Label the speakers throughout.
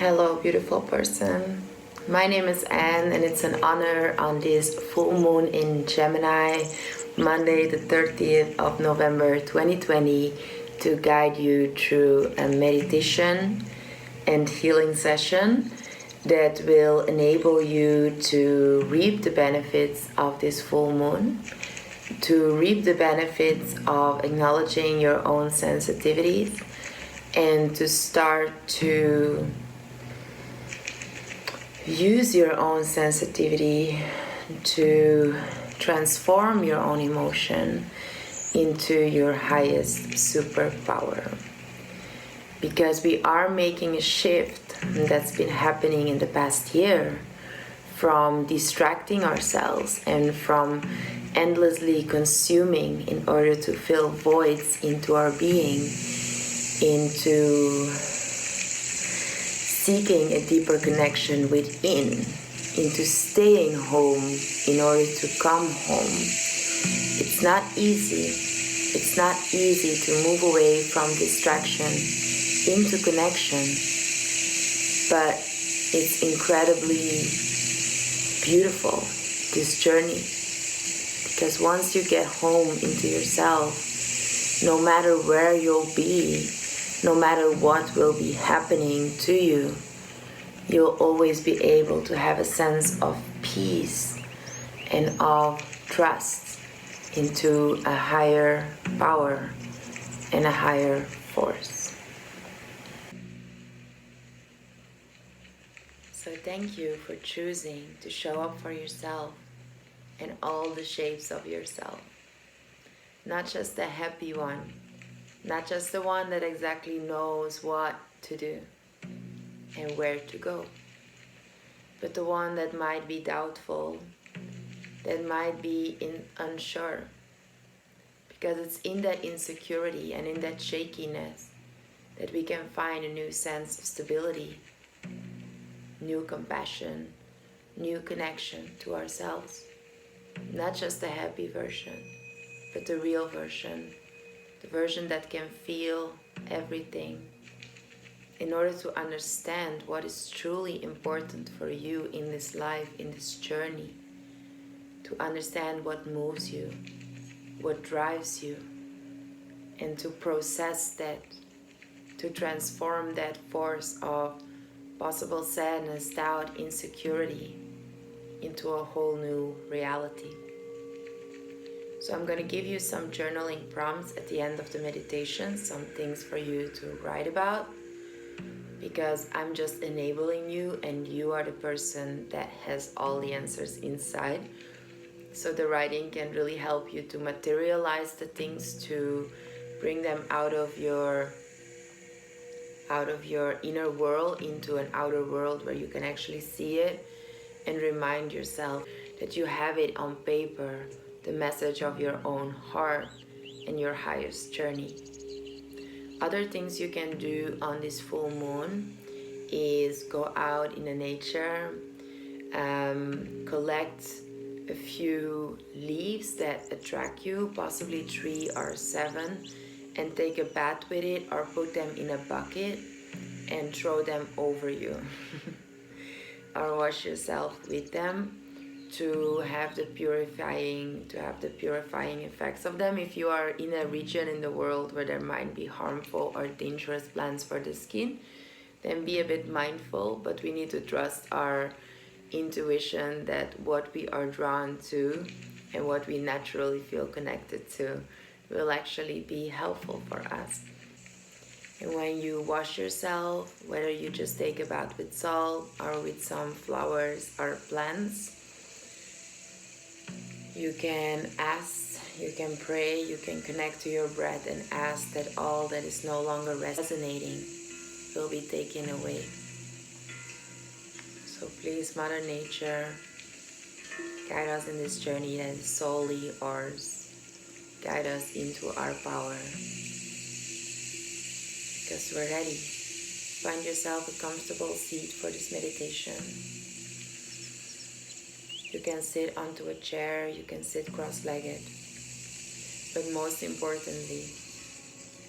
Speaker 1: Hello, beautiful person. My name is Anne, and it's an honor on this full moon in Gemini, Monday, the 30th of November 2020, to guide you through a meditation and healing session that will enable you to reap the benefits of this full moon, to reap the benefits of acknowledging your own sensitivities, and to start to use your own sensitivity to transform your own emotion into your highest superpower. Because we are making a shift that's been happening in the past year from distracting ourselves and from endlessly consuming in order to fill voids into our being, into seeking a deeper connection within, into staying home in order to come home. It's not easy. It's not easy to move away from distraction into connection, but it's incredibly beautiful, this journey, because once you get home into yourself, no matter where you'll be, no matter what will be happening to you, you'll always be able to have a sense of peace and of trust into a higher power and a higher force. So thank you for choosing to show up for yourself in all the shapes of yourself. Not just the happy one, not just the one that exactly knows what to do and where to go, but the one that might be doubtful, that might be unsure. Because it's in that insecurity and in that shakiness that we can find a new sense of stability, new compassion, new connection to ourselves. Not just the happy version, but the real version. The version that can feel everything in order to understand what is truly important for you in this life, in this journey. To understand what moves you, what drives you, and to process that, to transform that force of possible sadness, doubt, insecurity into a whole new reality. So I'm going to give you some journaling prompts at the end of the meditation, some things for you to write about, because I'm just enabling you and you are the person that has all the answers inside. So the writing can really help you to materialize the things, to bring them out of your inner world into an outer world where you can actually see it, and remind yourself that you have it on paper, the message of your own heart and your highest journey. Other things you can do on this full moon is go out in the nature, collect a few leaves that attract you, possibly 3 or 7, and take a bath with it or put them in a bucket and throw them over you. Or wash yourself with them to have the purifying effects of them. If you are in a region in the world where there might be harmful or dangerous plants for the skin, then be a bit mindful, but we need to trust our intuition that what we are drawn to and what we naturally feel connected to will actually be helpful for us. And when you wash yourself, whether you just take a bath with salt or with some flowers or plants, you can ask, you can pray, you can connect to your breath and ask that all that is no longer resonating will be taken away. So please, Mother Nature, guide us in this journey that is solely ours. Guide us into our power. Because we're ready. Find yourself a comfortable seat for this meditation. You can sit onto a chair, you can sit cross-legged. But most importantly,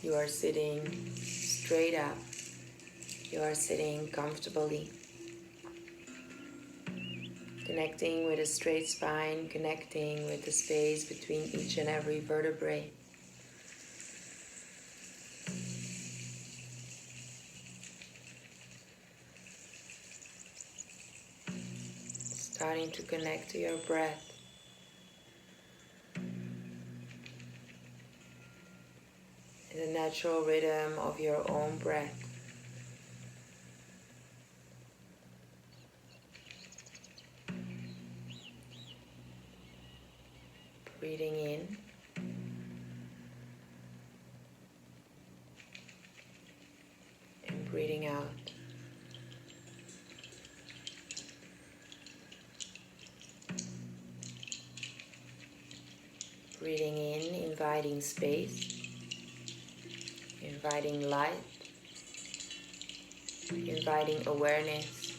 Speaker 1: you are sitting straight up You are sitting comfortably, connecting with a straight spine, connecting with the space between each and every vertebrae. Starting to connect to your breath. In the natural rhythm of your own breath. Breathing in and breathing out. Breathing in, inviting space, inviting light, inviting awareness.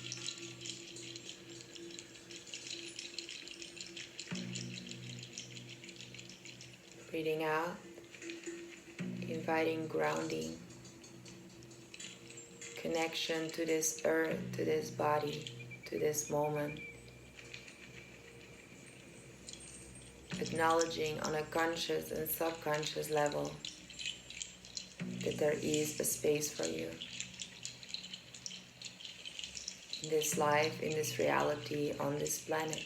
Speaker 1: Breathing out, inviting grounding, connection to this earth, to this body, to this moment. Acknowledging on a conscious and subconscious level that there is a space for you. In this life, in this reality, on this planet.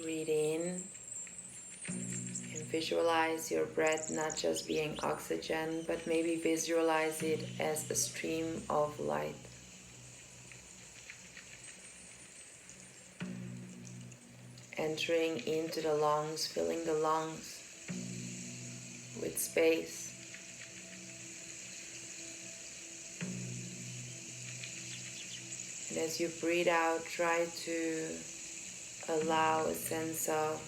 Speaker 1: Breathe in and visualize your breath not just being oxygen, but maybe visualize it as a stream of light. Entering into the lungs, filling the lungs with space. And as you breathe out, try to allow a sense of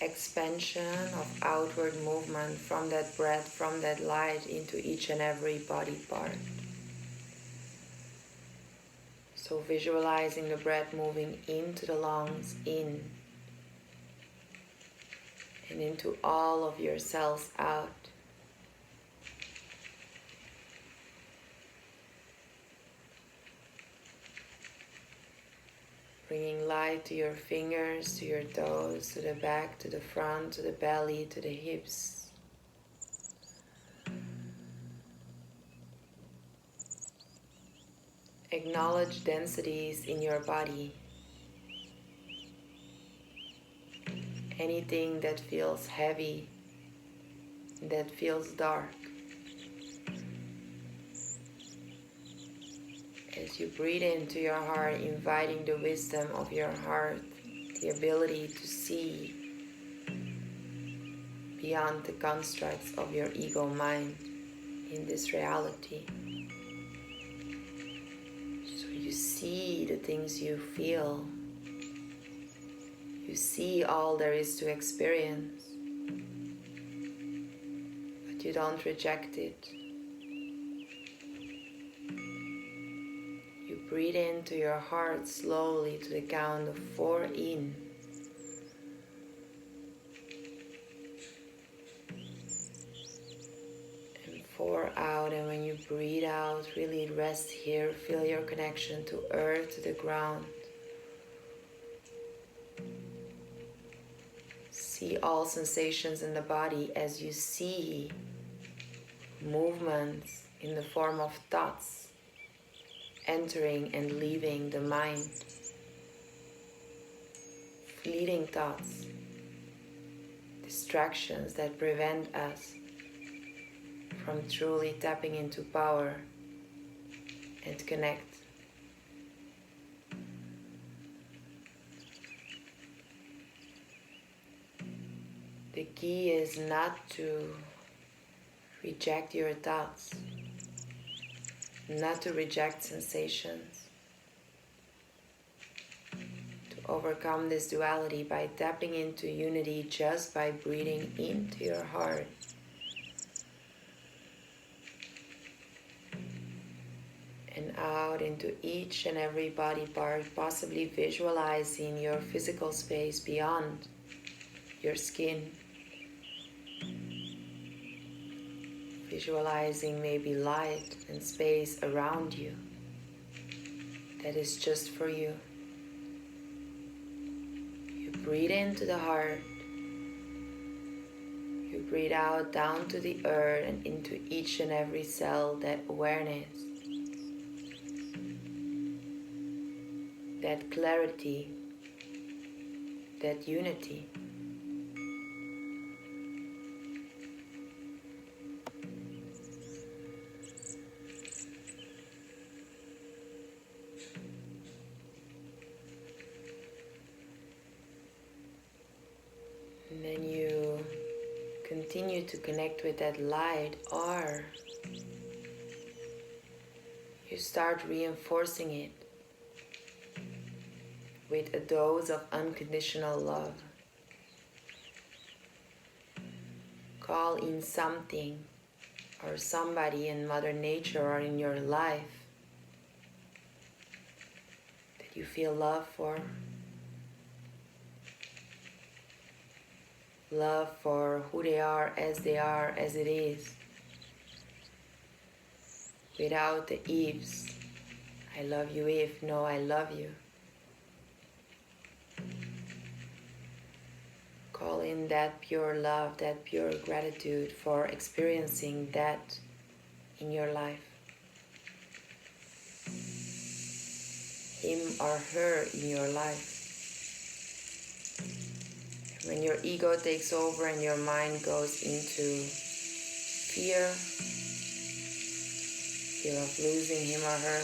Speaker 1: expansion, of outward movement from that breath, from that light into each and every body part. So visualizing the breath moving into the lungs, in, and into all of your cells out. Bringing light to your fingers, to your toes, to the back, to the front, to the belly, to the hips. Acknowledge densities in your body. Anything that feels heavy, that feels dark. As you breathe into your heart, inviting the wisdom of your heart, the ability to see beyond the constructs of your ego mind in this reality. So you see the things you feel. You see all there is to experience, but you don't reject it. You breathe into your heart slowly to the count of 4 in. And 4 out, and when you breathe out, really rest here, feel your connection to earth, to the ground. See all sensations in the body as you see movements in the form of thoughts entering and leaving the mind. Fleeting thoughts, distractions that prevent us from truly tapping into power and connect. The key is not to reject your thoughts, not to reject sensations, to overcome this duality by tapping into unity just by breathing into your heart. And out into each and every body part, possibly visualizing your physical space beyond your skin, Visualizing maybe light and space around you that is just for you. You breathe into the heart. You breathe out down to the earth and into each and every cell, that awareness, that clarity, that unity. And then you continue to connect with that light, or you start reinforcing it with a dose of unconditional love. Call in something or somebody in Mother Nature or in your life that you feel love for. Love for who they are, as it is. Without the ifs. I love you if, no, I love you. Call in that pure love, that pure gratitude for experiencing that in your life. Him or her in your life. When your ego takes over and your mind goes into fear of losing him or her,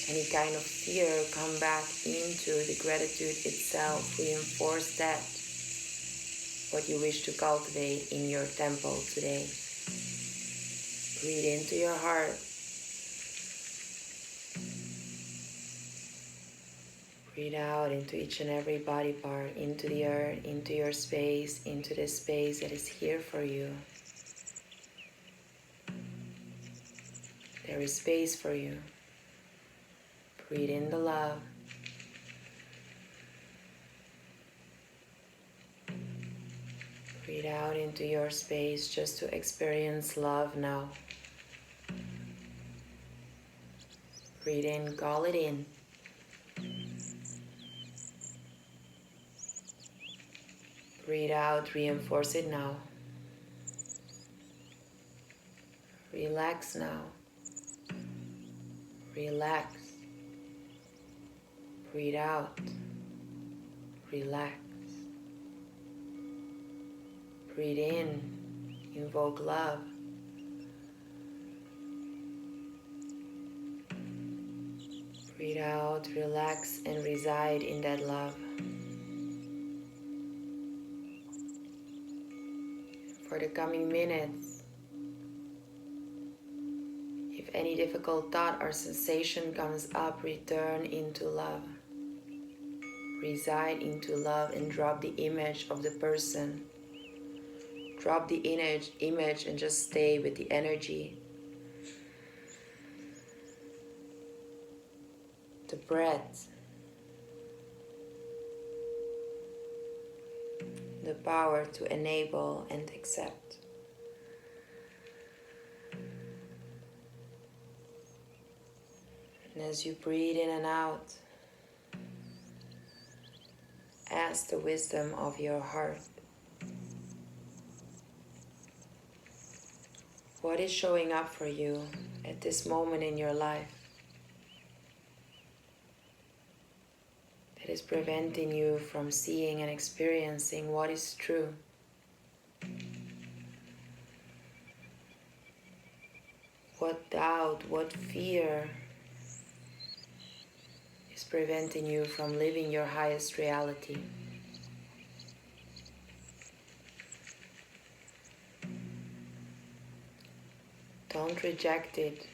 Speaker 1: any kind of fear, come back into the gratitude itself. Reinforce that, what you wish to cultivate in your temple today. Breathe into your heart. Breathe out into each and every body part, into the earth, into your space, into the space that is here for you. There is space for you. Breathe in the love. Breathe out into your space just to experience love now. Breathe in, call it in. Breathe out, reinforce it now. Relax now. Relax. Breathe out. Relax. Breathe in. Invoke love. Breathe out, relax, and reside in that love. For the coming minutes, if any difficult thought or sensation comes up, return into love. Reside into love and drop the image of the person. Drop the image and just stay with the energy. The breath. The power to enable and accept. And as you breathe in and out, ask the wisdom of your heart. What is showing up for you at this moment in your life that is preventing you from seeing and experiencing what is true? What doubt, what fear is preventing you from living your highest reality? Don't reject it.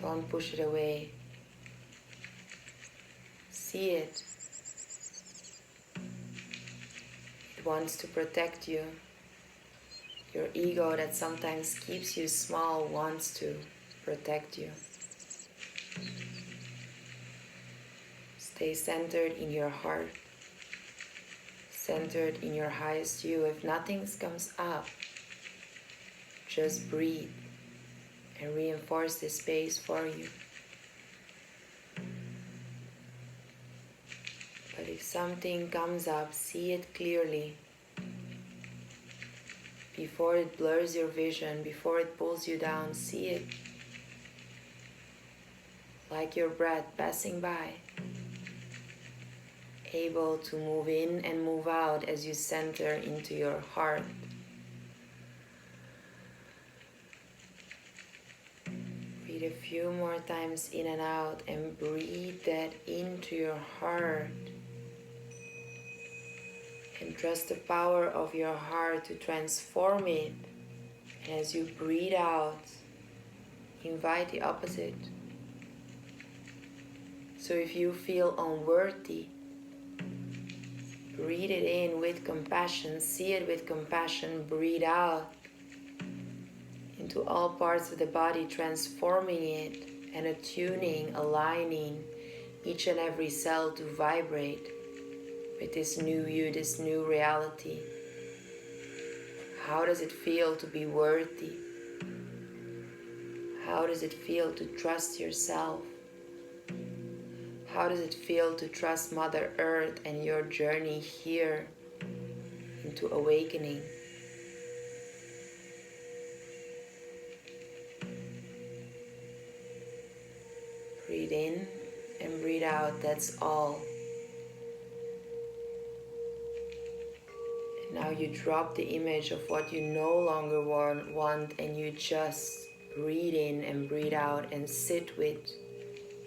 Speaker 1: Don't push it away. See it. It wants to protect you. Your ego that sometimes keeps you small wants to protect you. Stay centered in your heart. centered in your highest you. If nothing comes up, just breathe and reinforce this space for you. But if something comes up, see it clearly before it blurs your vision, before it pulls you down. See it like your breath passing by, able to move in and move out as you center into your heart. Breathe a few more times in and out and breathe that into your heart. And trust the power of your heart to transform it. And as you breathe out, invite the opposite. So if you feel unworthy, breathe it in with compassion, see it with compassion, breathe out into all parts of the body, transforming it and attuning, aligning each and every cell to vibrate with this new you, this new reality. How does it feel to be worthy? How does it feel to trust yourself? How does it feel to trust Mother Earth and your journey here into awakening? Breathe in and breathe out, that's all. Now you drop the image of what you no longer want and you just breathe in and breathe out and sit with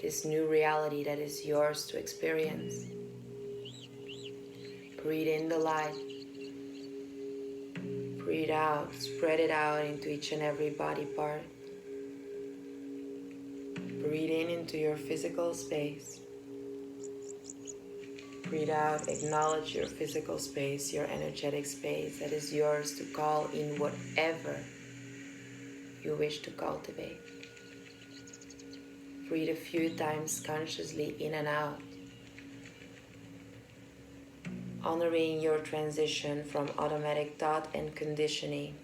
Speaker 1: this new reality that is yours to experience. Breathe in the light. Breathe out, spread it out into each and every body part. Breathe in into your physical space. Breathe out, acknowledge your physical space, your energetic space that is yours to call in whatever you wish to cultivate. Breathe a few times consciously in and out, honoring your transition from automatic thought and conditioning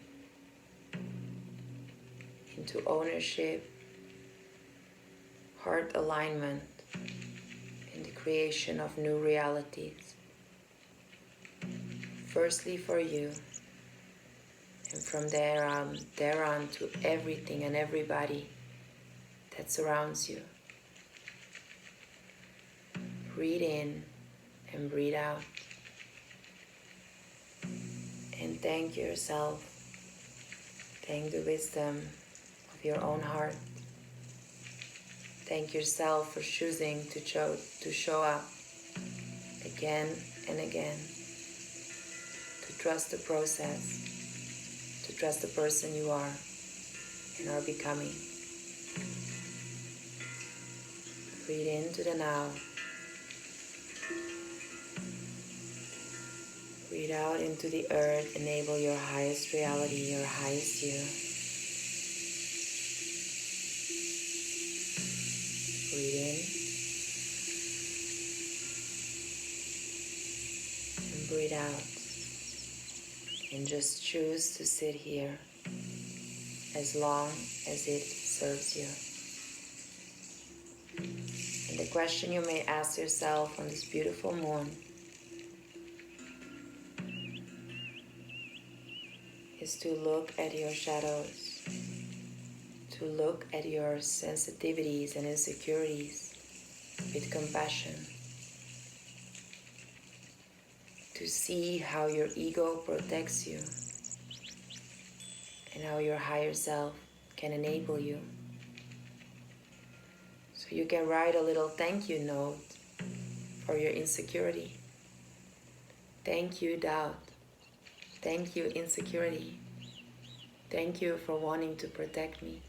Speaker 1: into ownership, heart alignment, and the creation of new realities. Firstly for you, and from there on to everything and everybody that surrounds you. Breathe in and breathe out. And thank yourself. Thank the wisdom of your own heart. Thank yourself for choosing to show up again and again. To trust the process. To trust the person you are and are becoming. Breathe into the now. Breathe out into the earth. Enable your highest reality, your highest you. Breathe in. And breathe out. And just choose to sit here as long as it serves you. And the question you may ask yourself on this beautiful moon is to look at your shadows, to look at your sensitivities and insecurities with compassion, to see how your ego protects you and how your higher self can enable you. So you can write a little thank you note for your insecurity. Thank you, doubt. Thank you, insecurity. Thank you for wanting to protect me.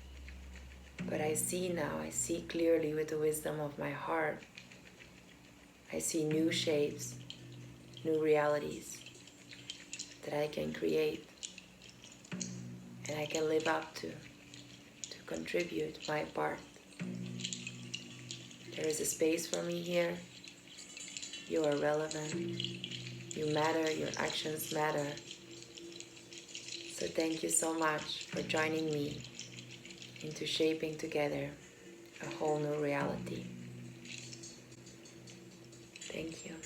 Speaker 1: But I see now, I see clearly with the wisdom of my heart. I see new shapes, new realities that I can create and I can live up to contribute my part. There is a space for me here. You are relevant. You matter, your actions matter. So thank you so much for joining me into shaping together a whole new reality. Thank you.